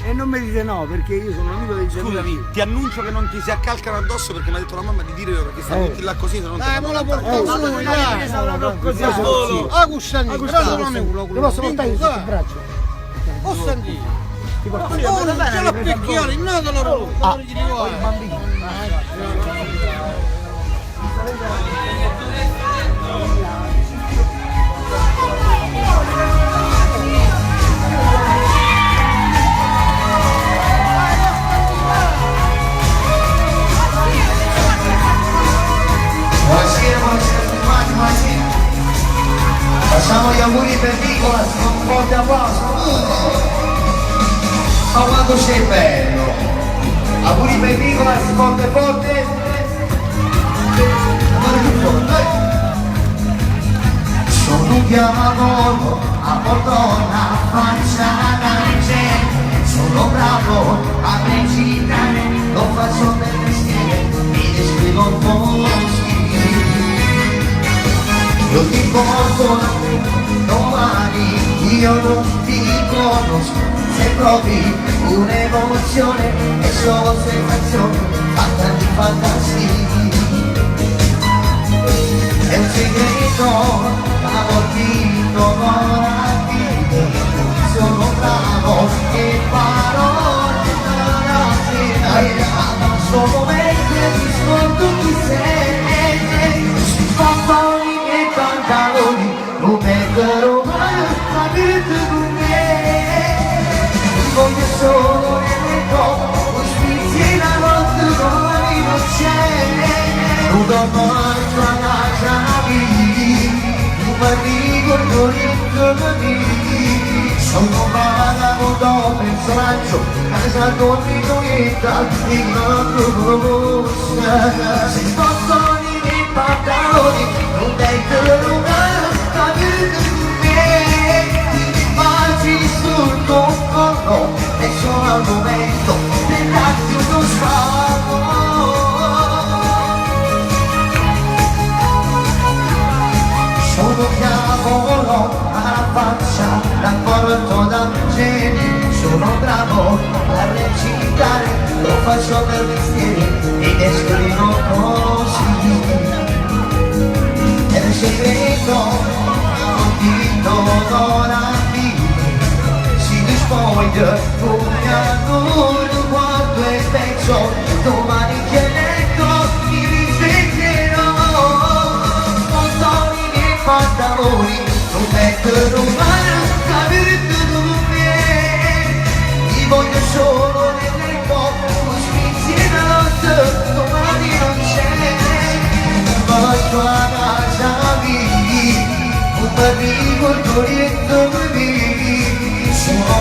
E non mi dite no, perché io sono amico dei tuoi amici. Scusami, ti annuncio che non ti si accalcano addosso perché mi ha detto la mamma di dire perché stanno tutti là così, se non Dai, mo la porto lui, dai. Così A Custantino, però non è uno. Ti posso portare sotto il braccio? Costantino. Ti porto Ce l'ho picchiato, il naso la roba, non gli dico. Buonasera. Facciamo gli auguri per Nicolas, un forte applauso. Ma quanto sei bello! Auguri per Nicolas, forte forte. Ancora più forte. Sono un pianoforte, a Portona, faccia la gente. Sono bravo a recitare, lo faccio per mestiere, mi descrivo un po'. Io ti porto domani, io non ti conosco, se provi un'emozione è solo sensazione fatta di fantasia. È un segreto, abortito, morativo, sono bravo e parole ma solo mentre ti sconto chi sei, si fa pantaloni, non metterò mai la vita con me. Voglio solo nelle cose, spizi la notte domani non c'è. Non do mai la chiave, non mi ricordo niente di sono vagabondo, personaggio, casa con minuetta, in una se sposto i miei pantaloni, non dai per umano, la vita con me, ti immagini sul tuo corpo, e sono al momento dell'attimo sguardo. Sono cavolo alla faccia, raccolto da geni, sono bravo a recitare, lo faccio per mestiere ed esprimo così. È un segreto, non ti do la vita, si dispoglia come adoro quanto è spezzo, domani che letto mi risveglierò, sposto i miei pantaloni, non metterò mai la vita con me, ti voglio solo nelle cose, spizi la notte, domani non c'è, voglio a casa mia, un ricordo lieto di me, sono